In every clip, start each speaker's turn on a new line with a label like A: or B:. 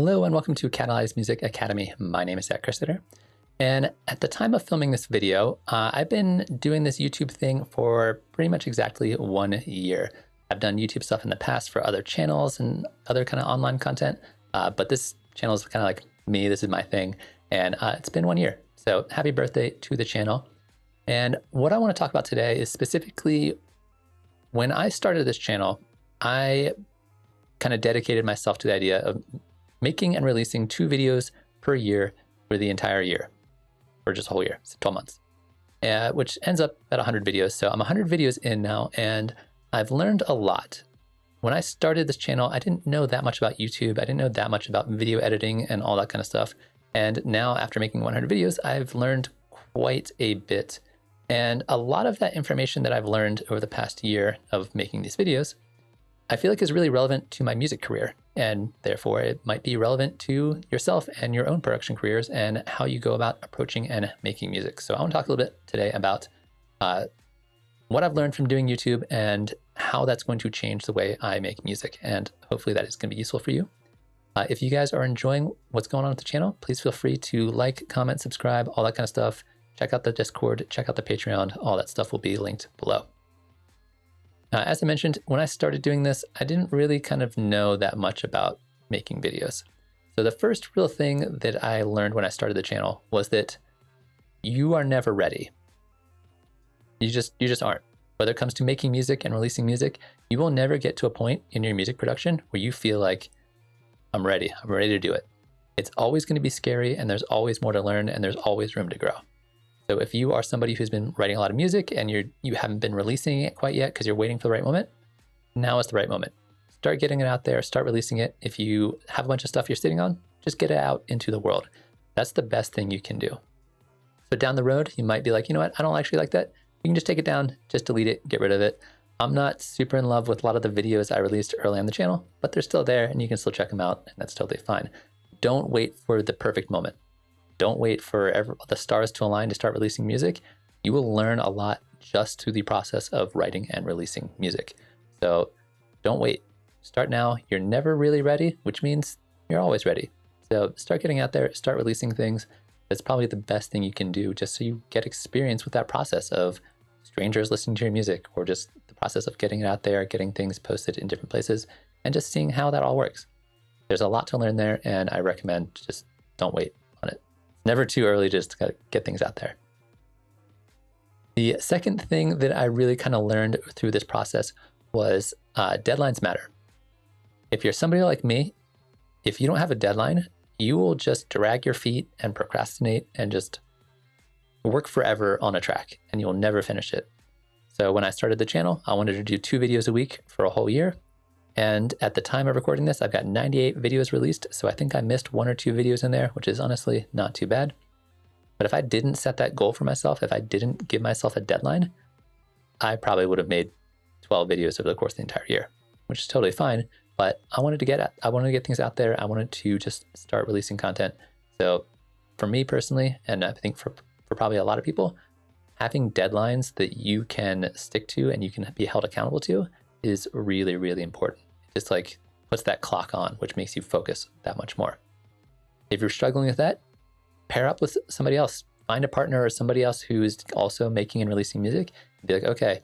A: Hello and welcome to Catalyze Music Academy. My name is Zaak Kerstetter, and at the time of filming this video, I've been doing this YouTube thing for pretty much exactly 1 year. I've done YouTube stuff in the past for other channels and other kind of online content, but this channel is kind of like me. This is my thing, and it's been 1 year. So happy birthday to the channel. And what I want to talk about today is specifically when I started this channel, I kind of dedicated myself to the idea of making and releasing 2 videos per year for the entire year, or just a whole year, so 12 months, which ends up at 100 videos. So I'm 100 videos in now, and I've learned a lot. When I started this channel, I didn't know that much about YouTube. I didn't know that much about video editing and all that kind of stuff. And now after making 100 videos, I've learned quite a bit. And a lot of that information that I've learned over the past year of making these videos, I feel like is really relevant to my music career, and therefore it might be relevant to yourself and your own production careers and how you go about approaching and making music. So I want to talk a little bit today about what I've learned from doing YouTube and how that's going to change the way I make music, and hopefully that is going to be useful for you. If you guys are enjoying what's going on with the channel, please feel free to like, comment, subscribe, all that kind of stuff. Check out the Discord, check out the Patreon, all that stuff will be linked below. As I mentioned, when I started doing this, I didn't really kind of know that much about making videos. So the first real thing that I learned when I started the channel was that you are never ready. You just aren't. Whether it comes to making music and releasing music, you will never get to a point in your music production where you feel like, I'm ready to do it. It's always going to be scary, and there's always more to learn, and there's always room to grow. So if you are somebody who's been writing a lot of music and you haven't been releasing it quite yet because you're waiting for the right moment, now is the right moment. Start getting it out there, start releasing it. If you have a bunch of stuff you're sitting on, just get it out into the world. That's the best thing you can do. So down the road, you might be like, you know what, I don't actually like that. You can just take it down, just delete it, get rid of it. I'm not super in love with a lot of the videos I released early on the channel, but they're still there and you can still check them out, and that's totally fine. Don't wait for the perfect moment. Don't wait for the stars to align to start releasing music. You will learn a lot just through the process of writing and releasing music. So don't wait. Start now. You're never really ready, which means you're always ready. So start getting out there, start releasing things. That's probably the best thing you can do, just so you get experience with that process of strangers listening to your music, or just the process of getting it out there, getting things posted in different places, and just seeing how that all works. There's a lot to learn there, and I recommend just don't wait on it. Never too early just to get things out there. The second thing that I really kind of learned through this process was deadlines matter. If you're somebody like me, if you don't have a deadline, you will just drag your feet and procrastinate and just work forever on a track, and you'll never finish it. So when I started the channel, I wanted to do 2 videos a week for a whole year. And at the time of recording this, I've got 98 videos released. So I think I missed 1 or 2 videos in there, which is honestly not too bad. But if I didn't set that goal for myself, if I didn't give myself a deadline, I probably would have made 12 videos over the course of the entire year, which is totally fine. But I wanted to get things out there. I wanted to just start releasing content. So for me personally, and I think for probably a lot of people, having deadlines that you can stick to and you can be held accountable to is really, really important. It just like puts that clock on, which makes you focus that much more. If you're struggling with that, pair up with somebody else. Find a partner or somebody else who's also making and releasing music. Be like, okay,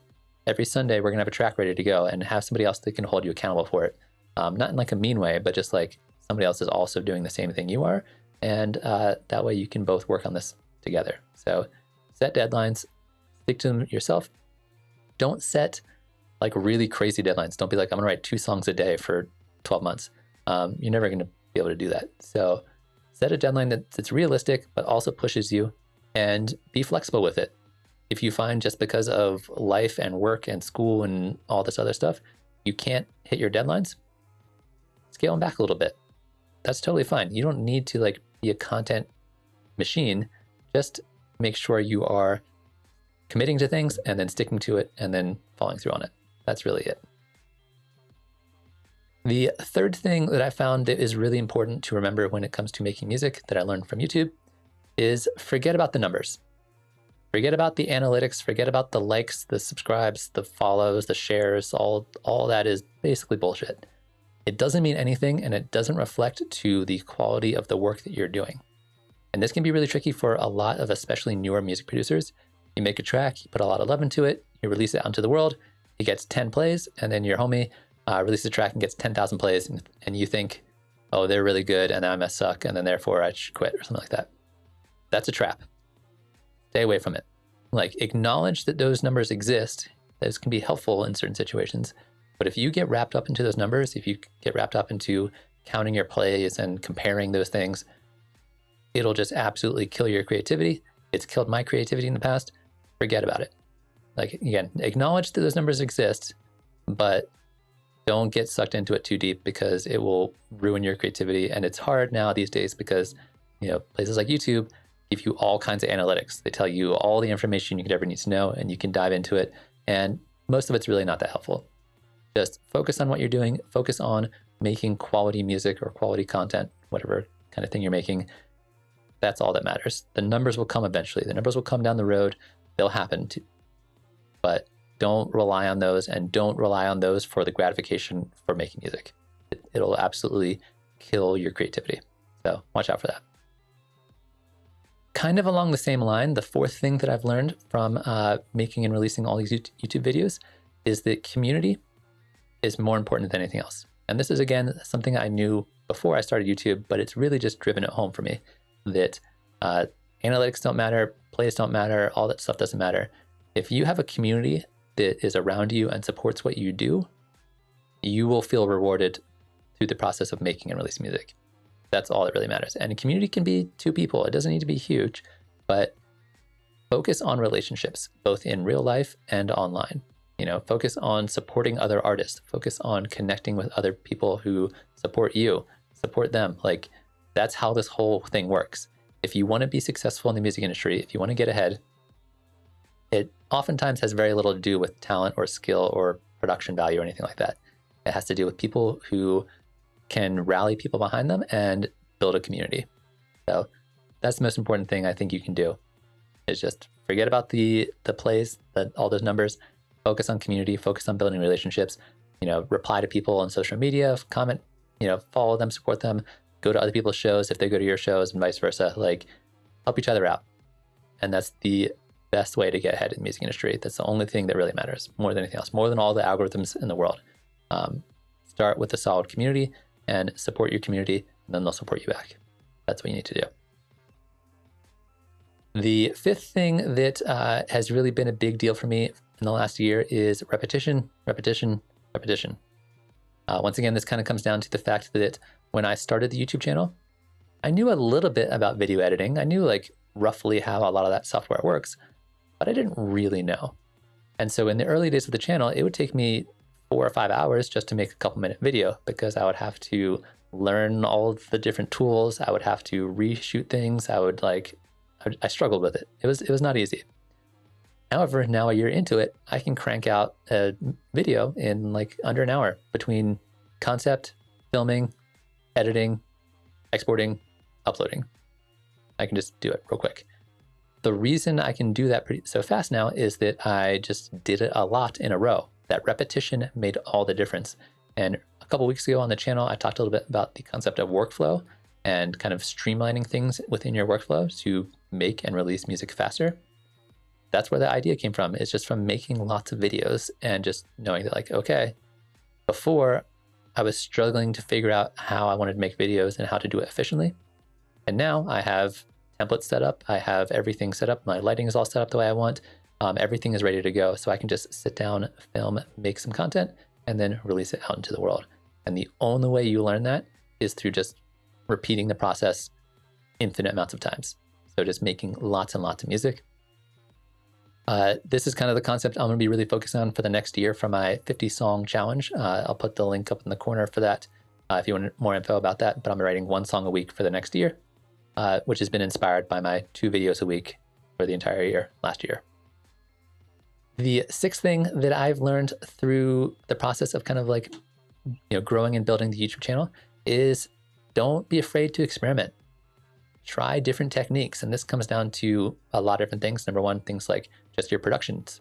A: every Sunday we're gonna have a track ready to go, and have somebody else that can hold you accountable for it. Not in like a mean way, but just like somebody else is also doing the same thing you are. And that way you can both work on this together. So set deadlines, stick to them yourself. Don't set like really crazy deadlines. Don't be like, I'm gonna write 2 songs a day for 12 months. You're never gonna be able to do that. So set a deadline that's realistic, but also pushes you, and be flexible with it. If you find just because of life and work and school and all this other stuff, you can't hit your deadlines, scale them back a little bit. That's totally fine. You don't need to like be a content machine. Just make sure you are committing to things and then sticking to it and then following through on it. That's really it. The third thing that I found that is really important to remember when it comes to making music that I learned from YouTube is forget about the numbers. Forget about the analytics, forget about the likes, the subscribes, the follows, the shares, all that is basically bullshit. it doesn't mean anything, and it doesn't reflect to the quality of the work that you're doing. And this can be really tricky for a lot of especially newer music producers. You make a track, you put a lot of love into it, you release it out into the world, it gets 10 plays, and then your homie releases a track and gets 10,000 plays, and you think, oh, they're really good, and I'm a suck, and then therefore I should quit or something like that. That's a trap. Stay away from it. Like, acknowledge that those numbers exist. Those can be helpful in certain situations. But if you get wrapped up into those numbers, if you get wrapped up into counting your plays and comparing those things, it'll just absolutely kill your creativity. It's killed my creativity in the past. Forget about it. Like, again, acknowledge that those numbers exist, but don't get sucked into it too deep because it will ruin your creativity. And it's hard now these days because, places like YouTube give you all kinds of analytics. They tell you all the information you could ever need to know, and you can dive into it. And most of it's really not that helpful. Just focus on what you're doing. Focus on making quality music or quality content, whatever kind of thing you're making. That's all that matters. The numbers will come eventually. The numbers will come down the road. They'll happen too. But don't rely on those, and don't rely on those for the gratification for making music. It'll absolutely kill your creativity. So watch out for that. Kind of along the same line, the fourth thing that I've learned from making and releasing all these YouTube videos is that community is more important than anything else. And this is, again, something I knew before I started YouTube, but it's really just driven it home for me that analytics don't matter, plays don't matter, all that stuff doesn't matter. If you have a community that is around you and supports what you do, you will feel rewarded through the process of making and releasing music. That's all that really matters. And a community can be 2 people. It doesn't need to be huge, but focus on relationships, both in real life and online. Focus on supporting other artists, focus on connecting with other people who support you, support them. Like, that's how this whole thing works. If you want to be successful in the music industry, if you want to get ahead, it oftentimes has very little to do with talent or skill or production value or anything like that. It has to do with people who can rally people behind them and build a community. So that's the most important thing I think you can do, is just forget about the plays, all those numbers, focus on community, focus on building relationships, reply to people on social media, comment, follow them, support them, go to other people's shows if they go to your shows and vice versa. Like, help each other out. And that's the best way to get ahead in the music industry. That's the only thing that really matters more than anything else, more than all the algorithms in the world. Start with a solid community and support your community, and then they'll support you back. That's what you need to do. The fifth thing that has really been a big deal for me in the last year is repetition, repetition, repetition. Once again, this kind of comes down to the fact that when I started the YouTube channel, I knew a little bit about video editing. I knew like roughly how a lot of that software works, but I didn't really know. And so in the early days of the channel, it would take me 4 or 5 hours just to make a couple-minute video, because I would have to learn all of the different tools. I would have to reshoot things. I struggled with it. It was not easy. However, now a year into it, I can crank out a video in like under an hour between concept, filming, editing, exporting, uploading. I can just do it real quick. The reason I can do that so fast now is that I just did it a lot in a row. That repetition made all the difference. And a couple weeks ago on the channel, I talked a little bit about the concept of workflow and kind of streamlining things within your workflow to make and release music faster. That's where the idea came from. It's just from making lots of videos and just knowing that, like, okay, before I was struggling to figure out how I wanted to make videos and how to do it efficiently. And now I have templates set up. I have everything set up. My lighting is all set up the way I want. Everything is ready to go. So I can just sit down, film, make some content, and then release it out into the world. And the only way you learn that is through just repeating the process infinite amounts of times. So just making lots and lots of music. This is kind of the concept I'm going to be really focused on for the next year for my 50 song challenge. I'll put the link up in the corner for that if you want more info about that. But I'm writing 1 song a week for the next year, which has been inspired by my 2 videos a week for the entire year last year. The 6th thing that I've learned through the process of kind of like, growing and building the YouTube channel is don't be afraid to experiment. Try different techniques. And this comes down to a lot of different things. Number one, things like just your productions.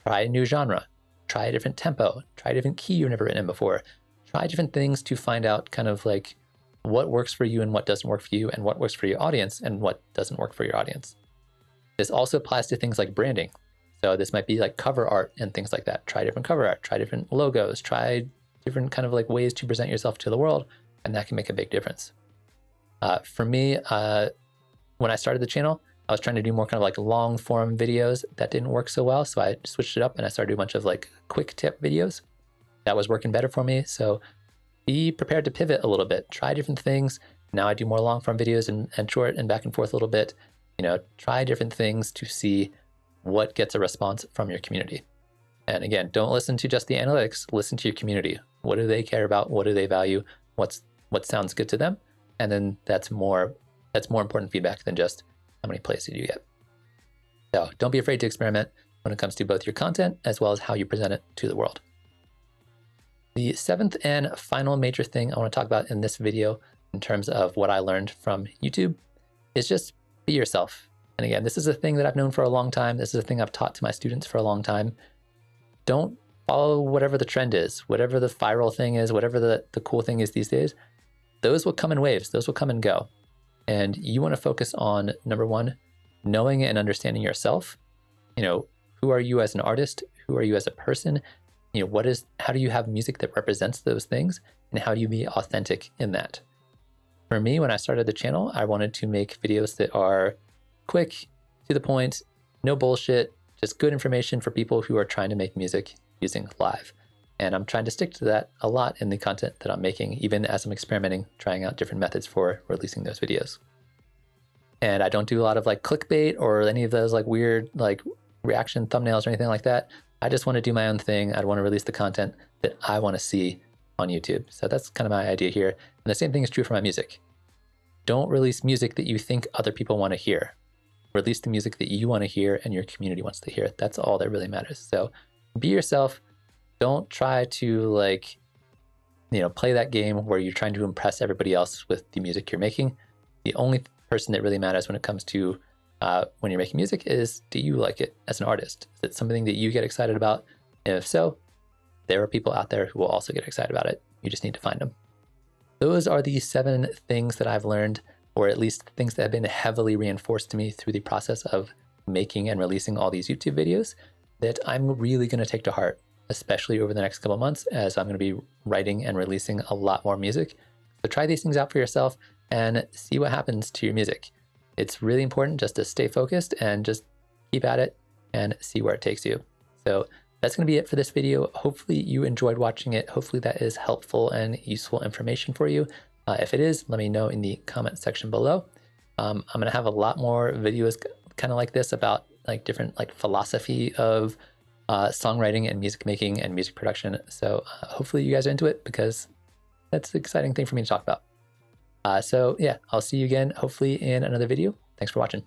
A: Try a new genre. Try a different tempo. Try a different key you've never written in before. try different things to find out kind of like what works for you and what doesn't work for you, and what works for your audience and what doesn't work for your audience. This also applies to things like branding. So this might be like cover art and things like that. Try different cover art, try different logos, try different kind of like ways to present yourself to the world, and that can make a big difference. For me, when I started the channel, I was trying to do more kind of like long form videos. That didn't work so well, so I switched it up and I started doing a bunch of like quick tip videos. That was working better for me. So be prepared to pivot a little bit, try different things. Now I do more long form videos and short and back and forth a little bit. You know, try different things to see what gets a response from your community. And again, don't listen to just the analytics, listen to your community. What do they care about? What do they value? What sounds good to them? And then that's more important feedback than just how many plays did you get. So don't be afraid to experiment when it comes to both your content as well as how you present it to the world. The seventh and final major thing I want to talk about in this video in terms of what I learned from YouTube is just be yourself. And again, this is a thing that I've known for a long time. This is a thing I've taught to my students for a long time. Don't follow whatever the trend is, whatever the viral thing is, whatever the cool thing is these days. Those will come in waves. Those will come and go. And you want to focus on, number one, knowing and understanding yourself. You know, who are you as an artist? Who are you as a person? You know, how do you have music that represents those things? And how do you be authentic in that? For me, when I started the channel, I wanted to make videos that are quick, to the point, no bullshit, just good information for people who are trying to make music using Live. And I'm trying to stick to that a lot in the content that I'm making, even as I'm experimenting, trying out different methods for releasing those videos. And I don't do a lot of like clickbait or any of those like weird like reaction thumbnails or anything like that. I just want to do my own thing. I want to release the content that I want to see on YouTube. So that's kind of my idea here. And the same thing is true for my music. Don't release music that you think other people want to hear. Release the music that you want to hear and your community wants to hear. That's all that really matters. So be yourself. Don't try to like, you know, play that game where you're trying to impress everybody else with the music you're making. The only person that really matters when it comes to when you're making music is, do you like it as an artist? Is it something that you get excited about? And if so, there are people out there who will also get excited about it. You just need to find them. Those are the 7 things that I've learned, or at least things that have been heavily reinforced to me through the process of making and releasing all these YouTube videos that I'm really going to take to heart, especially over the next couple of months as I'm going to be writing and releasing a lot more music. So try these things out for yourself and see what happens to your music. It's really important just to stay focused and just keep at it and see where it takes you. So that's going to be it for this video. Hopefully you enjoyed watching it. Hopefully that is helpful and useful information for you. If it is, let me know in the comment section below. I'm going to have a lot more videos kind of like this about like different like philosophy of songwriting and music making and music production. So hopefully you guys are into it, because that's an exciting thing for me to talk about. So yeah, I'll see you again, hopefully in another video. Thanks for watching.